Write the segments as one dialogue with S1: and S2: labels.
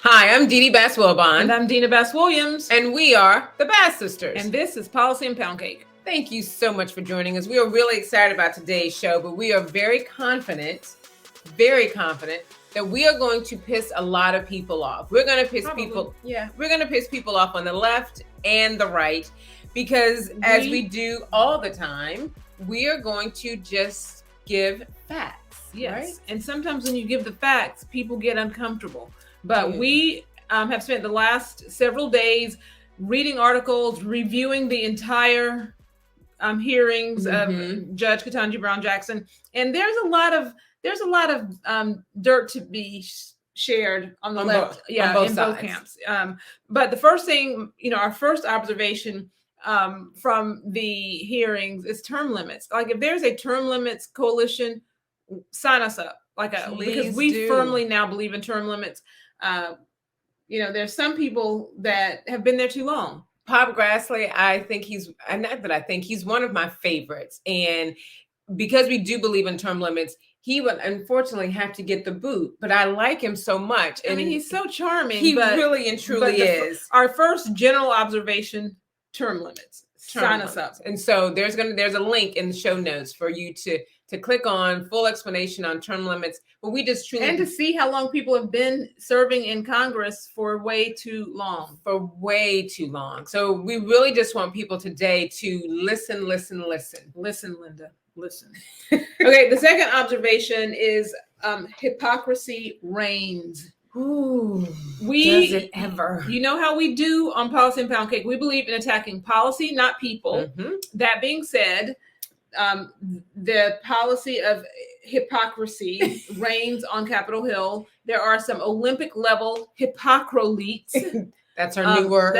S1: Hi, I'm Dee Dee Bass-Wilbon.
S2: And I'm Dina Bass-Williams.
S1: And we are the Bass Sisters.
S2: And this is Policy and Pound Cake.
S1: Thank you so much for joining us. We are really excited about today's show, but we are very confident that we are going to piss a lot of people off. We're going to piss people off on the left and the right, because as we do all the time, we are going to just give facts.
S2: Yes.
S1: Right?
S2: And sometimes when you give the facts, people get uncomfortable. But we have spent the last several days reading articles, reviewing the entire hearings of Judge Kentanji Brown Jackson, and there's a lot of dirt to be shared on the left,
S1: on both
S2: in
S1: sides.
S2: both camps. But the first thing, our first observation from the hearings is term limits. Like, if there's a term limits coalition, sign us up. Because we firmly now believe in term limits. There's some people that have been there too long.
S1: Pop Grassley, he's one of my favorites. And because we do believe in term limits, he would unfortunately have to get the boot. But I like him so much.
S2: I mean, he's so charming.
S1: He really and truly is.
S2: Our first general observation, term limits. Sign us up.
S1: And so there's a link in the show notes for you to click on, full explanation on term limits. But we just truly...
S2: And to see how long people have been serving in Congress for way too long.
S1: So we really just want people today to listen.
S2: Listen, Linda, listen. Okay, the second observation is hypocrisy reigns.
S1: Ooh, does it ever?
S2: You know how we do on Policy and Pound Cake. We believe in attacking policy, not people. That being said, the policy of hypocrisy reigns on Capitol Hill. There are some Olympic level Hypocro-letes.
S1: That's our new word.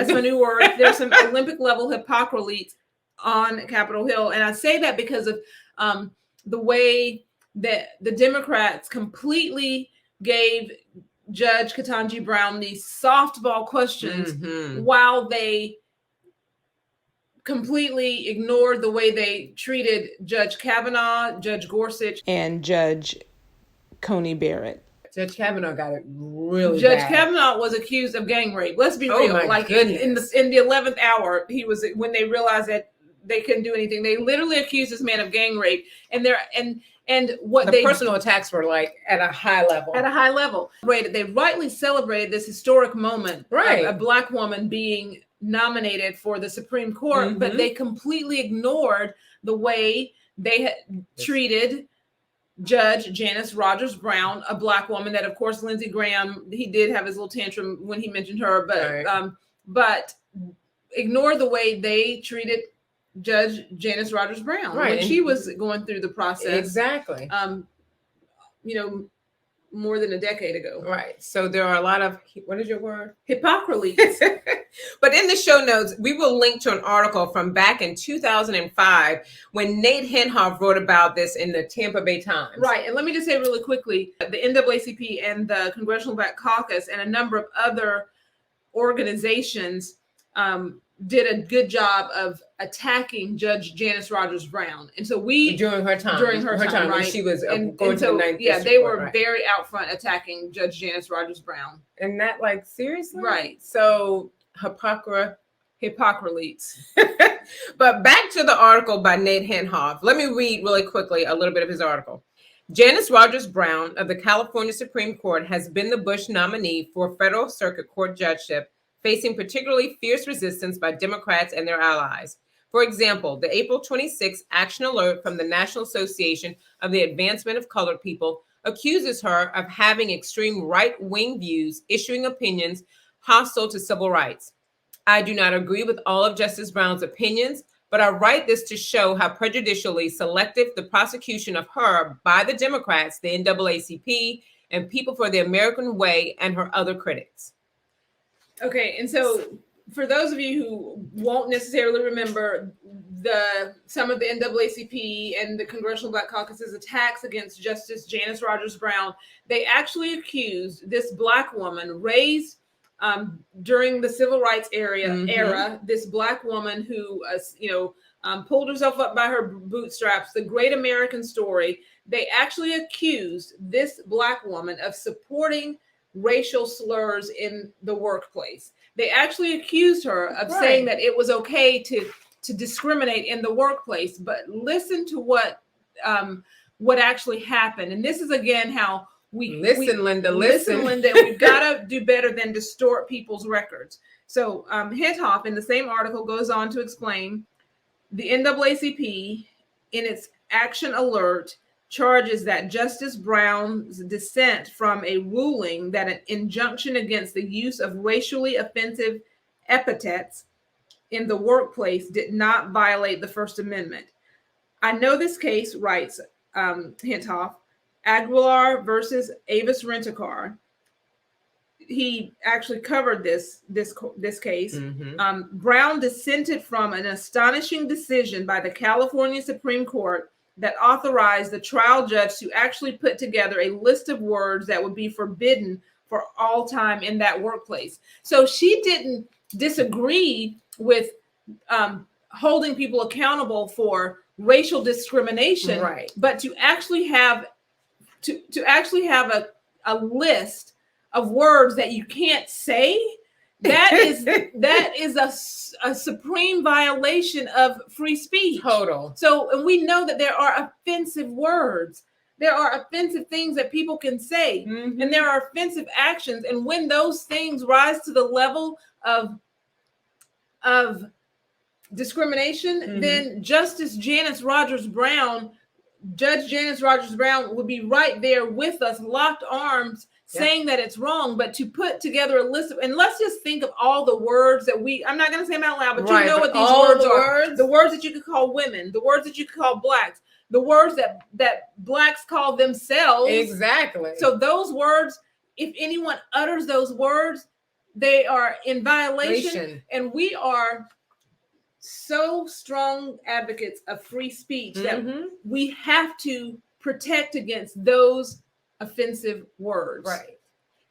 S2: There's some Olympic level Hypocro-letes on Capitol Hill. And I say that because of the way that the Democrats completely gave Judge Ketanji Brown these softball questions while they completely ignored the way they treated Judge Kavanaugh, Judge Gorsuch, and Judge Coney Barrett.
S1: Judge Kavanaugh got it really
S2: bad.
S1: Judge
S2: Kavanaugh was accused of gang rape. Let's be real.
S1: My goodness.
S2: In the 11th hour, when they realized that they couldn't do anything, they literally accused this man of gang rape. And the
S1: personal attacks were like at a high level.
S2: They rightly celebrated this historic moment,
S1: right?
S2: A Black woman being nominated for the Supreme Court, but they completely ignored the way they had treated Judge Janice Rogers Brown, a Black woman that, of course, Lindsey Graham, he did have his little tantrum when he mentioned her, but ignore the way they treated Judge Janice Rogers Brown when she was going through the process.
S1: Exactly.
S2: More than a decade ago.
S1: Right. So there are a lot of, what is your word?
S2: Hypocro-letes.
S1: But in the show notes, we will link to an article from back in 2005 when Nate Henhoff wrote about this in the Tampa Bay Times.
S2: Right. And let me just say really quickly, the NAACP and the Congressional Black Caucus and a number of other organizations did a good job of attacking Judge Janice Rogers Brown. And so
S1: during her time,
S2: right?
S1: When she was going to the ninth district.
S2: They were very out front attacking Judge Janice Rogers Brown.
S1: And that, seriously?
S2: Right.
S1: So
S2: Hypocro-letes.
S1: But back to the article by Nate Henhoff. Let me read really quickly a little bit of his article. Janice Rogers Brown of the California Supreme Court has been the Bush nominee for federal circuit court judgeship, facing particularly fierce resistance by Democrats and their allies. For example, the April 26 action alert from the National Association of the Advancement of Colored People accuses her of having extreme right-wing views, issuing opinions hostile to civil rights. I do not agree with all of Justice Brown's opinions, but I write this to show how prejudicially selective the prosecution of her by the Democrats, the NAACP, and People for the American Way, and her other critics.
S2: Okay, and so for those of you who won't necessarily remember some of the NAACP and the Congressional Black Caucus's attacks against Justice Janice Rogers Brown, they actually accused this Black woman raised during the civil rights era, this Black woman who, pulled herself up by her bootstraps, the great American story. They actually accused this Black woman of supporting racial slurs in the workplace. They actually accused her of
S1: Right.
S2: saying that it was okay to discriminate in the workplace. But listen to what actually happened. And this is again how
S1: Linda.
S2: Listen, Linda. We've got to do better than distort people's records. So Henhoff in the same article goes on to explain the NAACP in its action alert charges that Justice Brown's dissent from a ruling that an injunction against the use of racially offensive epithets in the workplace did not violate the First Amendment. I know this case, writes Henhoff, Aguilar versus Avis Rent-A-Car. He actually covered this case.
S1: Mm-hmm.
S2: Brown dissented from an astonishing decision by the California Supreme Court that authorized the trial judge to actually put together a list of words that would be forbidden for all time in that workplace. So she didn't disagree with holding people accountable for racial discrimination,
S1: right?
S2: But to actually have a list of words that you can't say, that is a supreme violation of free speech.
S1: Total.
S2: So, and we know that there are offensive words. There are offensive things that people can say,
S1: mm-hmm.
S2: and there are offensive actions. And when those things rise to the level of discrimination,
S1: mm-hmm.
S2: then Judge Janice Rogers Brown would be right there with us, locked arms, saying that it's wrong. But to put together a list of, and let's just think of all the words that I'm not going to say them out loud, but you know what these words are. The words that you could call women, the words that you could call blacks, the words that blacks call themselves.
S1: Exactly.
S2: So those words, if anyone utters those words, they are in violation. And we are so strong advocates of free speech
S1: mm-hmm.
S2: that we have to protect against those offensive words.
S1: Right.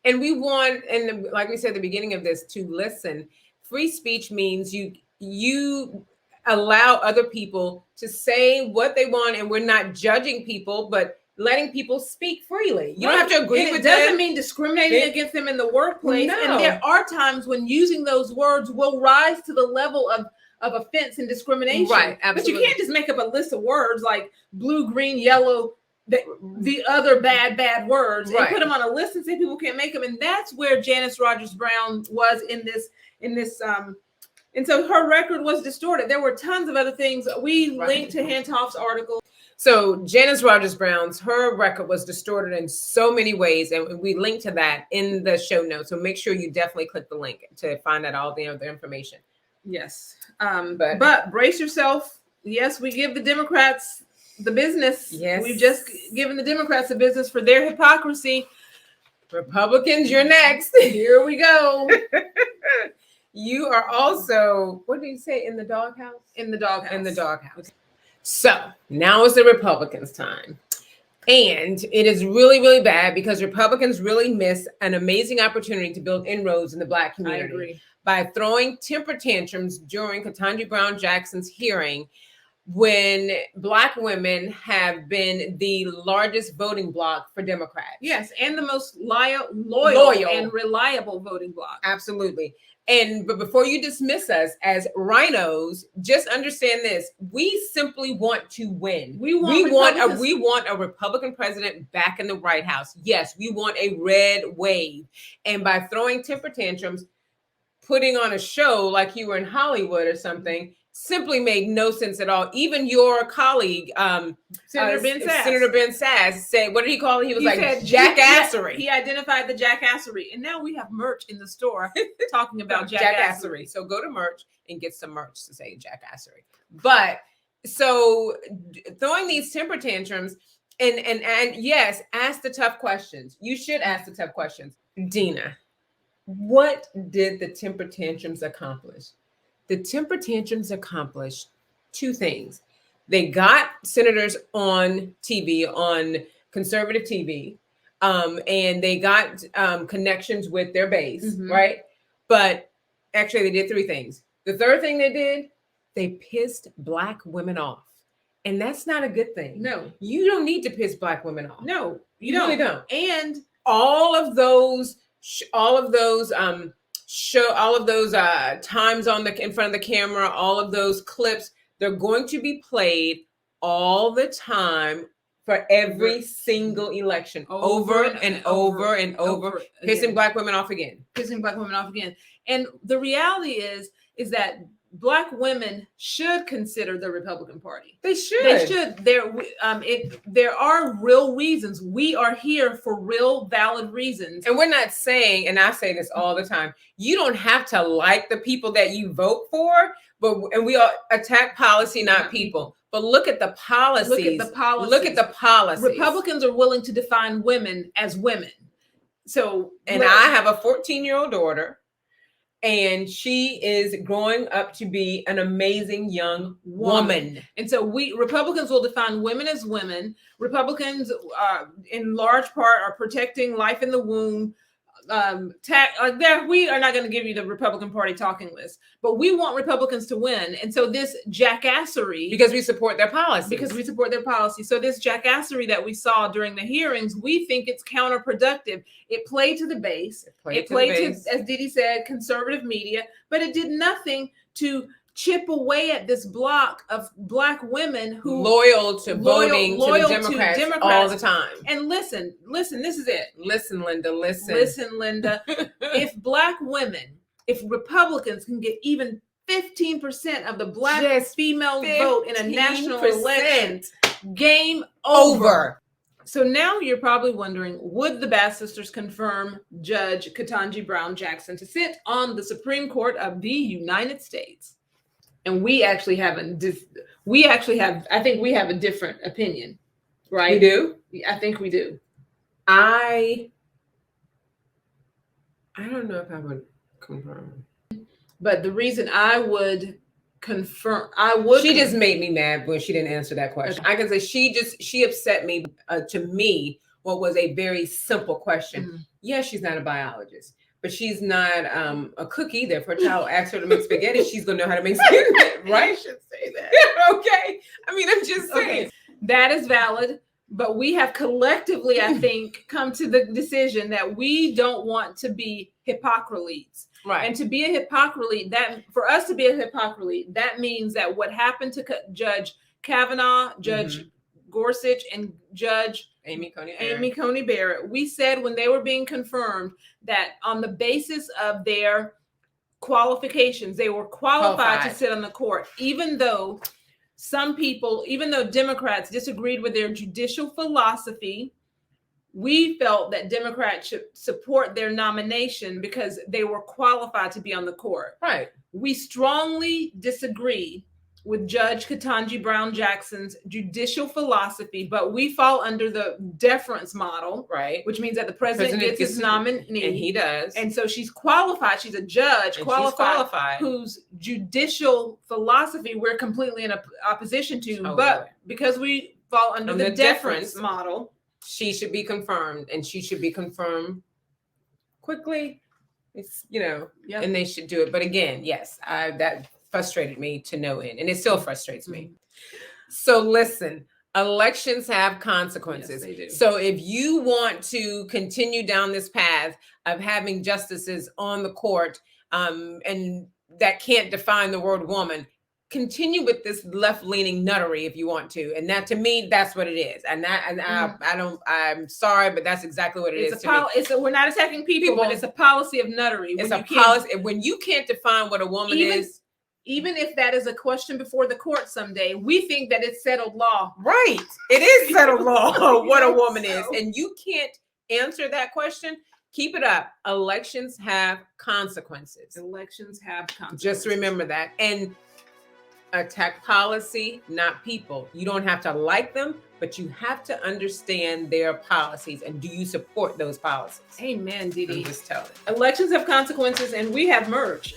S1: And we want, and like we said at the beginning of this, to listen. Free speech means you allow other people to say what they want, and we're not judging people, but letting people speak freely. You don't have to agree with them.
S2: It doesn't mean discriminating against them in the workplace.
S1: No.
S2: And there are times when using those words will rise to the level of offense and discrimination.
S1: Right, absolutely.
S2: But you can't just make up a list of words like blue, green, yellow, the other bad words, and put them on a list and say people can't make them. And that's where Janice Rogers Brown was in this. And so her record was distorted. There were tons of other things. We linked to Henhoff's article.
S1: So Janice Rogers Brown's, her record was distorted in so many ways, and we linked to that in the show notes. So make sure you definitely click the link to find out all the other information.
S2: Yes. But brace yourself. Yes, we give the Democrats the business.
S1: Yes.
S2: We've just given the Democrats the business for their hypocrisy.
S1: Republicans, you're next.
S2: Here we go.
S1: You are also, what did you say, in the doghouse?
S2: In the doghouse.
S1: In the doghouse. So now is the Republicans' time. And it is really, really bad because Republicans really miss an amazing opportunity to build inroads in the Black community.
S2: I agree.
S1: By throwing temper tantrums during Ketanji Brown Jackson's hearing, when Black women have been the largest voting bloc for Democrats.
S2: Yes, and the most loyal and reliable voting bloc.
S1: Absolutely. But before you dismiss us as rhinos, just understand this: we simply want to win. We want a Republican president back in the White House. Yes, we want a red wave. And by throwing temper tantrums, putting on a show like you were in Hollywood or something, simply made no sense at all. Even your colleague,
S2: Senator
S1: Ben Sass, said, what did he call it? He said Jackassery.
S2: He identified the Jackassery. And now we have merch in the store talking about
S1: Jackassery. So go to merch and get some merch to say Jackassery. But so throwing these temper tantrums and yes, ask the tough questions. You should ask the tough questions. Dina, what did the temper tantrums accomplish? The temper tantrums accomplished two things. They got senators on TV, on conservative TV, and they got connections with their base, right? But actually, they did three things. The third thing they did, they pissed Black women off. And that's not a good thing.
S2: No.
S1: You don't need to piss Black women off.
S2: No,
S1: you really don't.
S2: And
S1: all of those all of those show all of those times in front of the camera, all of those clips, they're going to be played all the time for every single election, over and over and over, pissing black women off again.
S2: Pissing black women off again. And the reality is that Black women should consider the Republican Party.
S1: They should.
S2: They should. There are real reasons. We are here for real, valid reasons.
S1: And we're not saying, and I say this all the time, you don't have to like the people that you vote for, and we all attack policy, not people. But look at the policies.
S2: Look at the policies.
S1: Look at the policies.
S2: Republicans are willing to define women as women. So,
S1: and I have a 14-year-old daughter, and she is growing up to be an amazing young woman. And so
S2: Republicans will define women as women. Republicans, in large part, are protecting life in the womb. We are not going to give you the Republican Party talking list, but we want Republicans to win. And so this jackassery,
S1: because we support their policy.
S2: So this jackassery that we saw during the hearings, we think it's counterproductive. It played to the base. It played to, as Didi said, conservative media, but it did nothing to chip away at this block of Black women who
S1: loyal to voting to the Democrats all the time.
S2: And listen, this is it.
S1: Listen, Linda, listen.
S2: Listen, Linda. If Republicans can get even 15% of the Black female vote in a national election, game over. So now you're probably wondering, would the Bass Sisters confirm Judge Ketanji Brown Jackson to sit on the Supreme Court of the United States? And we actually have I think we have a different opinion, right?
S1: We do?
S2: I think we do.
S1: I don't know if I would confirm.
S2: But the reason I would confirm,
S1: she just made me mad when she didn't answer that question. Okay. I can say she upset me, to me, what was a very simple question. Mm-hmm. Yes, she's not a biologist, but she's not a cook either. If her child asks her to make spaghetti, she's going to know how to make spaghetti, right?
S2: You should say that.
S1: Okay. I mean, I'm just saying.
S2: Okay. That is valid. But we have collectively, I think, come to the decision that we don't want to be Hypocro-letes.
S1: Right.
S2: And to be a Hypocro-lete, for us to be a Hypocro-lete, that means that what happened to Judge Kavanaugh, Judge Gorsuch, and Judge
S1: Amy
S2: Coney Barrett, we said when they were being confirmed that on the basis of their qualifications, they were qualified to sit on the court, even though Democrats disagreed with their judicial philosophy. We felt that Democrats should support their nomination because they were qualified to be on the court.
S1: Right.
S2: We strongly disagree with Judge Kentanji Brown Jackson's judicial philosophy, but we fall under the deference model,
S1: right?
S2: Which means that the president gets his nominee,
S1: and he does.
S2: And so she's qualified. She's a judge, qualified, whose judicial philosophy we're completely in opposition to. But because we fall under the deference model,
S1: she should be confirmed, and she should be confirmed quickly. It's and they should do it. But again, yes, that frustrated me to no end, and it still frustrates me. So listen, elections have consequences.
S2: Yes, they do.
S1: So if you want to continue down this path of having justices on the court, and that can't define the word woman, continue with this left-leaning nuttery if you want to. And that, to me, that's what it is. And I'm sorry, but that's exactly what it is.
S2: We're not attacking people, but it's a policy of nuttery.
S1: It's a policy. When you can't define what a woman is.
S2: Even if that is a question before the court someday, we think that it's settled law.
S1: Right. It is settled law what a woman is. And you can't answer that question. Keep it up. Elections have consequences. Just remember that. And attack policy, not people. You don't have to like them, but you have to understand their policies. And do you support those policies?
S2: Amen, Didi.
S1: I'm just telling.
S2: Elections have consequences, and we have merch.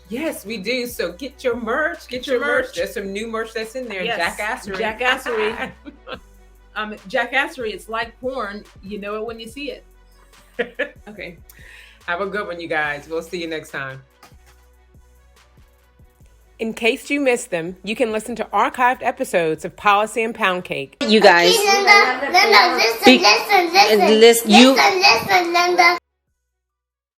S1: Yes, we do. So get your merch. Get your merch. There's some new merch that's in there.
S2: Yes.
S1: Jackassery.
S2: Jackassery. It's like porn. You know it when you see it. Okay.
S1: Have a good one, you guys. We'll see you next time. In case you missed them, you can listen to archived episodes of Policy and Pound Cake.
S3: You guys. Linda, listen, Linda.